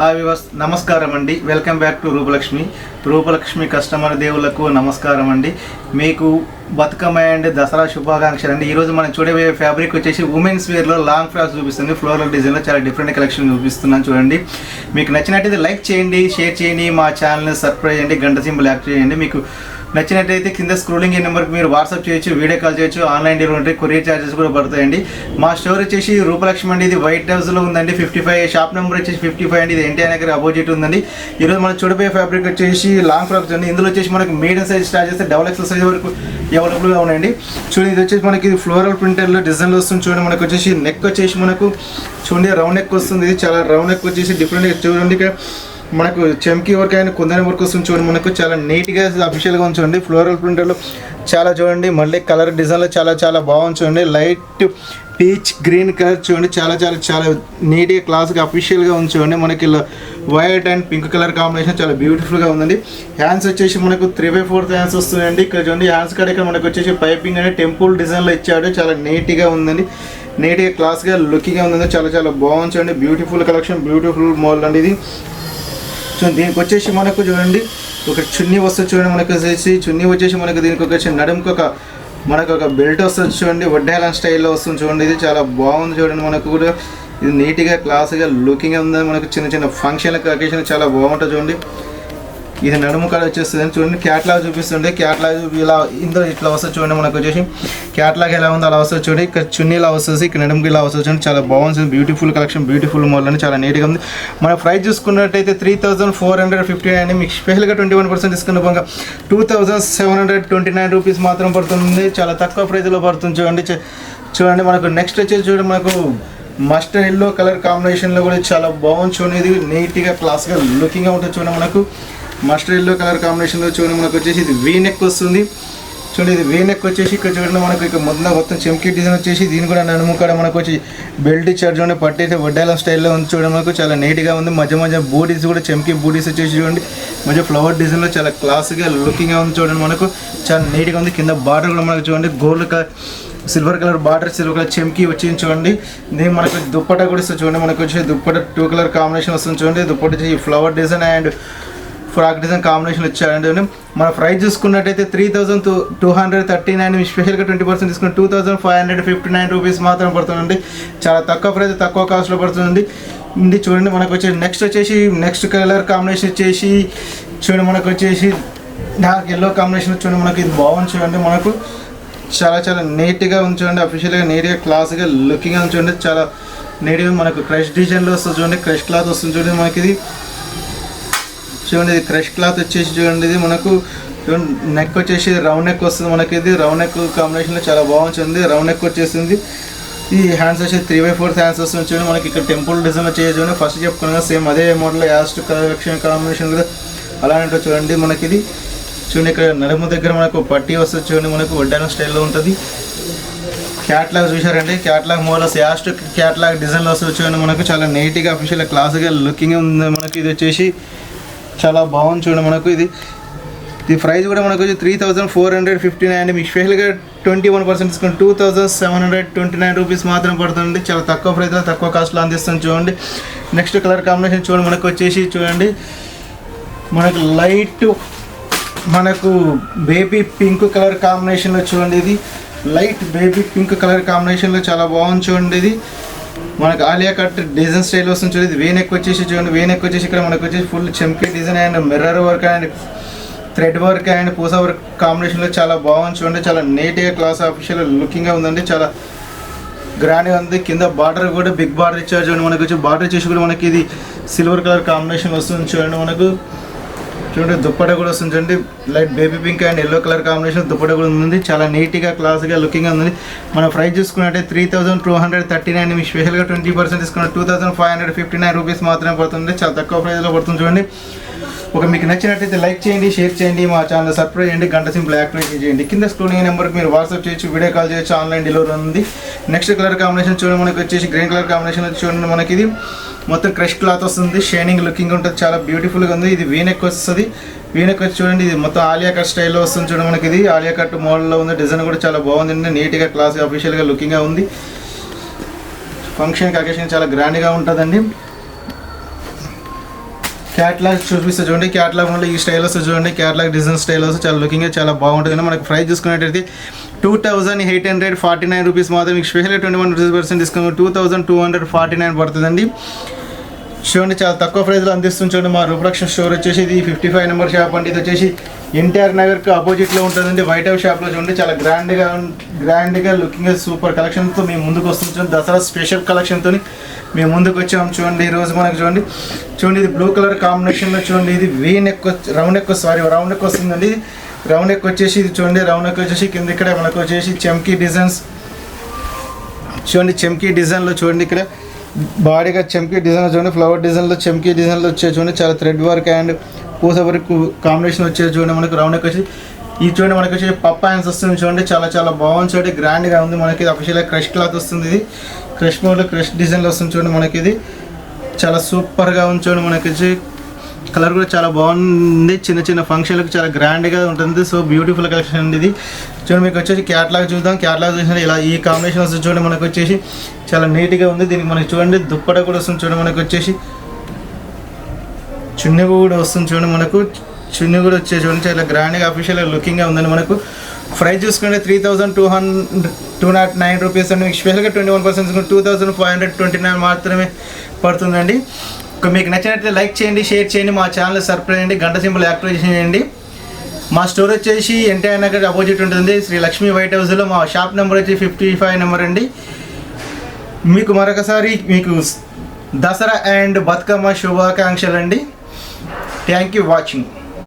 Hi viewers, నమస్కారం అండి. Welcome back to Roopalakshmi customer దేవులకు నమస్కారం అండి. మీకు బతుకమ్మ అండ్ దసరా శుభాకాంక్షలు అండి. ఈరోజు మనం చూడబోయే ఫ్యాబ్రిక్ వచ్చేసి ఉమెన్స్ వేర్లో లాంగ్ ఫ్రాక్స్ చూపిస్తుంది. ఫ్లోరల్ డిజైన్లో చాలా డిఫరెంట్ కలెక్షన్ చూపిస్తున్నాను చూడండి. మీకు నచ్చినట్టయితే లైక్ చేయండి, షేర్ చేయండి, మా ఛానల్ని సబ్స్క్రైబ్ చేయండి, గంట సింబల్ యాక్ట్ చేయండి. మీకు నచ్చినట్టయితే కింద స్క్రోలింగ్ ఈ నెంబర్కి మీరు వాట్సాప్ చేయొచ్చు, వీడియో కాల్ చేయొచ్చు, ఆన్లైన్ డెలివరీ ఉంటాయి, కొరియర్ ఛార్జెస్ కూడా పడతాయండి. మా స్టోర్ వచ్చేసి రూపలక్ష్మి అండి. ఇది వైట్ హౌస్లో ఉందండి. 55 షాప్ నెంబర్ వచ్చేసి 55 అండి. ఇది ఎన్టీఆర్ నగర్ అపోజిట్ ఉందండి. ఈరోజు మనం చూడబోయే ఫ్యాబ్రిక్ వచ్చేసి లాంగ్ ఫ్రాక్స్ అండి. ఇందులో వచ్చేసి మనకి మీడియం సైజ్ స్టార్ట్ చేస్తే డబుల్ ఎక్స్ఎల్ సైజ్ వరకు అవైలబుల్గా ఉన్నాయండి. చూడండి, ఇది వచ్చేసి మనకి ఫ్లోరల్ ప్రింటర్లో డిజైన్లో వస్తుంది. చూడండి, మనకు వచ్చేసి నెక్ వచ్చేసి మనకు చూడండి రౌండ్ నెక్ వస్తుంది. ఇది చాలా రౌండ్ నెక్ వచ్చేసి డిఫరెంట్గా చూడండి. ఇక్కడ మనకు చెమ్కి వర్క్ అయిన కుందన వర్క్ వస్తుంది. చూడండి, మనకు చాలా నీట్గా అఫీషియల్గా ఉంచండి. ఫ్లోరల్ ప్రింటర్లో చాలా చూడండి, మళ్ళీ కలర్ డిజైన్లో చాలా బాగుంది. చూడండి, లైట్ పీచ్ గ్రీన్ కలర్ చూడండి, చాలా నీట్గా క్లాస్గా అఫీషియల్గా ఉంచండి. మనకి white and pink colour combination చాలా బ్యూటిఫుల్గా ఉందండి. హ్యాండ్స్ వచ్చేసి మనకు 3/4 హ్యాండ్స్ వస్తుందండి. ఇక్కడ చూడండి, హ్యాండ్స్ కాడ ఇక్కడ మనకు వచ్చేసి పైపింగ్ అనేది టెంపుల్ డిజైన్లో ఇచ్చాడు. చాలా నీట్గా ఉందండి, నీట్గా క్లాస్గా లుకింగ్గా ఉందండి. చాలా బాగుంది చూడండి. బ్యూటిఫుల్ కలెక్షన్, బ్యూటిఫుల్ మోడల్ అండి ఇది. చూడండి, దీనికి వచ్చేసి మనకు చూడండి ఒక చున్నీ వస్తుంది. చూడండి, మనకు వచ్చేసి చున్నీ వచ్చేసి మనకు దీనికి వచ్చేసి నడుముకు మనకు ఒక బెల్ట్ వస్తుంది. చూడండి, వడ్డాలం స్టైల్లో వస్తుంది. చూడండి, ఇది చాలా బాగుంది. చూడండి, మనకు కూడా ఇది నీట్గా క్లాస్గా లుకింగ్గా ఉంది. మనకు చిన్న ఫంక్షన్లకు అకేషన్ చాలా బాగుంటుంది. చూడండి, ఇది నడుము కాడ వచ్చేస్తుంది. చూడండి, క్యాట్లాగ్ చూపిస్తుండే క్యాట్లాగ్ ఇలా ఇందులో ఇట్లా వస్తుంది. చూడండి, మనకు వచ్చేసి క్యాట్లాగ్ ఎలా ఉందో అలా వస్తుంది. చూడండి, ఇక్కడ చున్నీ ఇలా వస్తుంది, ఇక్కడ నడుముకి ఇలా వస్తుంది. చూడండి, చాలా బాగుంది. బ్యూటిఫుల్ కలెక్షన్, బ్యూటిఫుల్ మోడల్ అని చాలా నీట్గా ఉంది. మన ప్రైస్ చూసుకున్నట్టయితే 3,459 అండి. మీకు స్పెషల్గా 21% డిస్కౌంట్ పోగా 2,729 రూపీస్ మాత్రం పడుతుంది. చాలా తక్కువ ప్రైస్లో పడుతుంది. చూడండి మనకు నెక్స్ట్ వచ్చేసి చూడండి, మనకు మస్టర్డ్ ఎల్లో కలర్ కాంబినేషన్లో కూడా చాలా బాగుంది. చూడండి, ఇది నీట్గా క్లాస్గా లుకింగ్గా ఉంటుంది. చూడండి, మనకు మస్టర్డ్ ఎల్లో కలర్ కాంబినేషన్లో చూడండి, మనకు వచ్చేసి ఇది వీ నెక్ వస్తుంది. చూడండి, ఇది వీ నెక్ వచ్చేసి ఇక్కడ చూడండి, మనకు ఇక్కడ మొత్తం చెంకి డిజైన్ వచ్చేసి దీని కూడా నడుము కూడా మనకు వచ్చి బెల్ట్ ఇచ్చారు. చూడండి, పట్టి అయితే వడ్డాలం స్టైల్లో ఉంది. చూడండి, మనకు చాలా నీట్గా ఉంది. మధ్య బూటీస్ కూడా చెంకి బూటీస్ వచ్చేసి చూడండి, మధ్య ఫ్లవర్ డిజైన్లో చాలా క్లాస్గా లుకింగ్గా ఉంది. చూడండి, మనకు చాలా నీట్గా ఉంది. కింద బార్డర్ కూడా మనకు చూడండి gold colour silver colour border, silver colour చెంకి వచ్చింది. చూడండి, దీనికి మనకు దుప్పట్టా కూడా ఇస్తుంది. చూడండి, మనకు వచ్చి దుప్పట్టా 2 కలర్ కాంబినేషన్ వస్తుంది. చూడండి, దుప్పట్టా వచ్చి flower design and frock design combination ఇచ్చారండి. మన ప్రైస్ చూసుకున్నట్టయితే 3,239, స్పెషల్గా 20% తీసుకుని 2,559 రూపీస్ మాత్రం పడుతుందండి. చాలా తక్కువ ప్రైస్, తక్కువ కాస్ట్లో పడుతుంది. ఇది చూడండి, మనకు వచ్చేసి నెక్స్ట్ కలర్ కాంబినేషన్ వచ్చేసి చూడండి, మనకు వచ్చేసి డార్క్ ఎల్లో కాంబినేషన్ చూడండి, మనకి ఇది బాగుంది. చూడండి, మనకు చాలా నీట్గా ఉంచండి. అఫీషియల్గా నీట్గా క్లాస్గా లుకింగ్గా ఉంచండి. చాలా నీట్గా మనకు క్రష్ డిజైన్లో వస్తుంది. చూడండి, క్రష్ క్లాత్ వస్తుంది. చూడండి, మనకి ఇది చూడండి, ఇది క్రష్ క్లాత్ వచ్చేసి చూడండి, ఇది మనకు చూడండి నెక్ వచ్చేసి రౌండ్ నెక్ వస్తుంది. మనకి ఇది రౌండ్ నెక్ కాంబినేషన్లో చాలా బాగుంటుంది. రౌండ్ నెక్ వచ్చేసింది. ఈ హ్యాండ్స్ వచ్చేసి 3/4 హ్యాండ్స్ వస్తుంది. చూడండి, మనకి ఇక్కడ టెంపుల్ డిజైన్ వచ్చేసి చూడండి, ఫస్ట్ చెప్పుకున్నాగా సేమ్ అదే మోడల్ యాస్ట్ కలెక్షన్ కాంబినేషన్ కూడా అలానే ఉంటుంది. చూడండి, మనకి ఇది చూడండి, ఇక్కడ నడుము దగ్గర మనకు పట్టీ వస్తుంది. చూడండి, మనకు వడ్డానం స్టైల్లో ఉంటుంది. క్యాట్లాగ్ చూసారండి, క్యాట్లాగ్ మోడల్స్ యాస్ట్ క్యాట్లాగ్ డిజైన్లో వస్తుంది. చూడండి, మనకు చాలా నీట్గా అఫీషియల్గా క్లాస్గా లుకింగ్ ఉంది. మనకి ఇది వచ్చేసి చాలా బాగుంది. చూడండి, మనకు ఇది ప్రైస్ కూడా మనకు వచ్చి 3,459 అండి. మీకు స్పెషల్గా 21% డిస్కౌంట్ 2,729 రూపీస్ మాత్రం పడుతుంది. చాలా తక్కువ ప్రైస్లో తక్కువ కాస్ట్లో అందిస్తుంది. చూడండి, నెక్స్ట్ కలర్ కాంబినేషన్ చూడండి, మనకు వచ్చేసి చూడండి, మనకు లైట్ మనకు బేబీ పింక్ కలర్ కాంబినేషన్లో చూడండి, ఇది లైట్ బేబీ పింక్ కలర్ కాంబినేషన్లో చాలా బాగుంది. చూడండి, ఇది మనకు ఆలియా కట్ డిజైన్ స్టైల్ వస్తుంది. చూడండి, వే నెక్ వచ్చేసి చూడండి, వే నెక్ వచ్చేసి ఇక్కడ మనకు వచ్చేసి ఫుల్ చెంకి design and mirror work and thread work and పూసా వర్క్ కాంబినేషన్లో చాలా బాగుంది. చూడండి, చాలా నీట్గా క్లాస్ ఆఫీషియల్ లుకింగ్గా ఉందండి. చాలా గ్రాండ్గా ఉంది. కింద బార్డర్ కూడా బిగ్ బార్డర్ ఇచ్చారు. చూడండి, మనకు వచ్చి బార్డర్ వచ్చేసి కూడా మనకి ఇది సిల్వర్ కలర్ కాంబినేషన్ వస్తుంది. చూడండి, మనకు చూడండి దుప్పట కూడా వస్తుంది. చూడండి, light baby pink and yellow colour combination dupatta కూడా ఉంది. చాలా నీట్గా క్లాస్గా లుకింగ్గా ఉంది. మన ప్రైస్ చూసుకున్నట్టే 3,239, మీ స్పెషల్గా 20% తీసుకున్న 2,559 రూపీస్ మాత్రమే పడుతుంది. చాలా తక్కువ ప్రైస్లో పడుతుంది. చూడండి, మీకు నచ్చినట్టయితే లైక్ చేయండి, షేర్ చేయండి, మా ఛానల్ సబ్స్క్రైబ్ చేయండి, గంట సింపుల్ యాక్టివేట్ చేయండి. కింద స్క్రోలింగ్ నెంబర్కి మీరు వాట్సాప్ చేయొచ్చు, వీడియో కాల్ చేయొచ్చు, ఆన్లైన్ డెలివరీ ఉంది. నెక్స్ట్ కలర్ కాంబినేషన్ చూడండి, మనకు వచ్చేసి గ్రీన్ కలర్ కాంబినేషన్ చూడండి, మనకి ఇది మొత్తం క్రష్ క్లాత్ వస్తుంది. షైనింగ్ లుకింగ్ ఉంటుంది. చాలా బ్యూటిఫుల్గా ఉంది. ఇది వీ నెక్ వస్తుంది. వీ నెక్ వచ్చి చూడండి, ఇది మొత్తం ఆలియా కట్ స్టైల్లో వస్తుంది. చూడండి, మనకి ఇది ఆలియా కట్ మోడల్లో ఉంది. డిజైన్ కూడా చాలా బాగుంది, నీట్గా క్లాస్గా అఫీషియల్గా లుకింగ్గా ఉంది. ఫంక్షన్కి అకేషన్ చాలా గ్రాండ్గా ఉంటుందండి. క్యాట్లాగ్ చూపిస్తే చూడండి, క్యాట్లాగ్ వల్ల ఈ స్టైల్ వస్తుంది చూడండి, క్యాట్లాగ్ డిజైన్ స్టైల్ వస్తుంది, చాలా లుకింగ్ చాలా బాగుంటుంది. మనకి ప్రైస్ చూసుకున్నట్టయితే 2849 రూపీస్ మాత్రం, మీకు స్పెషల్ 21% డిస్కౌంట్ 2249 పడుతుందండి. చూడండి చాలా తక్కువ ప్రైస్లో అందిస్తుంది. చూడండి మా రూపలక్ష్మి స్టోర్ వచ్చేసి ఇది 55 నెంబర్ షాప్ అండి. ఇది వచ్చేసి ఎన్టీఆర్ నగర్కి ఆపోజిట్లో ఉంటుందండి. వైట్ హౌస్ షాప్లో చూడండి చాలా గ్రాండ్గా లుకింగ్ సూపర్ కలెక్షన్తో మేము ముందుకు వస్తుంది. చూడండి దసరా స్పెషల్ కలెక్షన్తో మేము ముందుకు వచ్చాము. చూడండి ఈరోజు మనకు చూడండి ఇది బ్లూ కలర్ కాంబినేషన్లో చూడండి, ఇది రౌండ్ నెక్ వస్తుందండి. రౌండ్ నెక్ వచ్చేసి ఇది చూడండి, రౌండ్ నెక్ వచ్చేసి కింద ఇక్కడ మనకు వచ్చేసి చమ్కీ డిజైన్స్ చూడండి, చమ్కీ డిజైన్లో చూడండి ఇక్కడ బాడీగా చమ్కీ డిజైన్ చూడండి, ఫ్లవర్ డిజైన్లో చమ్కీ డిజైన్లో వచ్చేది చూడండి, చాలా థ్రెడ్ వర్క్ అండ్ పూస వర్క్ కాంబినేషన్ వచ్చేది చూడండి. మనకు రౌండ్ నెక్ వచ్చి ఈ చూడండి మనకు వచ్చి పప్ప హ్యాండ్స్ వస్తుంది చూడండి, చాలా బాగుంది చూడండి, గ్రాండ్గా ఉంది. మనకి అఫీషియల్గా క్రష్ క్లాత్ వస్తుంది, ఇది క్రష్ మోడ్లో క్రష్ డిజైన్లో వస్తుంది చూడండి. మనకి ఇది చాలా సూపర్గా ఉంది చూడండి. మనకి వచ్చి కలర్ కూడా చాలా బాగుంది, చిన్న ఫంక్షన్లకు చాలా గ్రాండ్గా ఉంటుంది. సో బ్యూటిఫుల్ కలెక్షన్ అండి ఇది. చూడండి మీకు వచ్చేసి క్యాట్లాగ్ చూద్దాం. క్యాట్లాగ్ చూసిన ఇలా ఈ కాంబినేషన్ వస్తుంది చూడండి. మనకు వచ్చేసి చాలా నీట్గా ఉంది. దీనికి మనకి చూడండి దుప్పట కూడా వస్తుంది చూడండి. మనకు వచ్చేసి చున్నీ కూడా వస్తుంది చూడండి. మనకు చున్నీ కూడా వచ్చేసి చూడండి చాలా గ్రాండ్గా అఫీషియల్గా లుకింగ్గా ఉందండి. మనకు ప్రైస్ చూసుకుంటే 3209 రూపీస్ అండి. మీకు స్పెషల్గా 21% 2529 మాత్రమే పడుతుందండి. మీకు నచ్చినట్లయితే లైక్ చేయండి, షేర్ చేయండి, మా ఛానల్ సబ్స్క్రైబ్ చేయండి, గంట సింబల్ యాక్టివేట్ చేయండి. మా స్టోర్ వచ్చేసి ఎన్టీఆర్ నగర్ అపోజిట్ ఉంటుంది, శ్రీ లక్ష్మీ వైట్ హౌస్లో. మా షాప్ నెంబర్ వచ్చి 55 నెంబర్ అండి. మీకు మరొకసారి మీకు దసరా అండ్ బతుకమ్మ శుభాకాంక్షలు అండి. Thank you watching.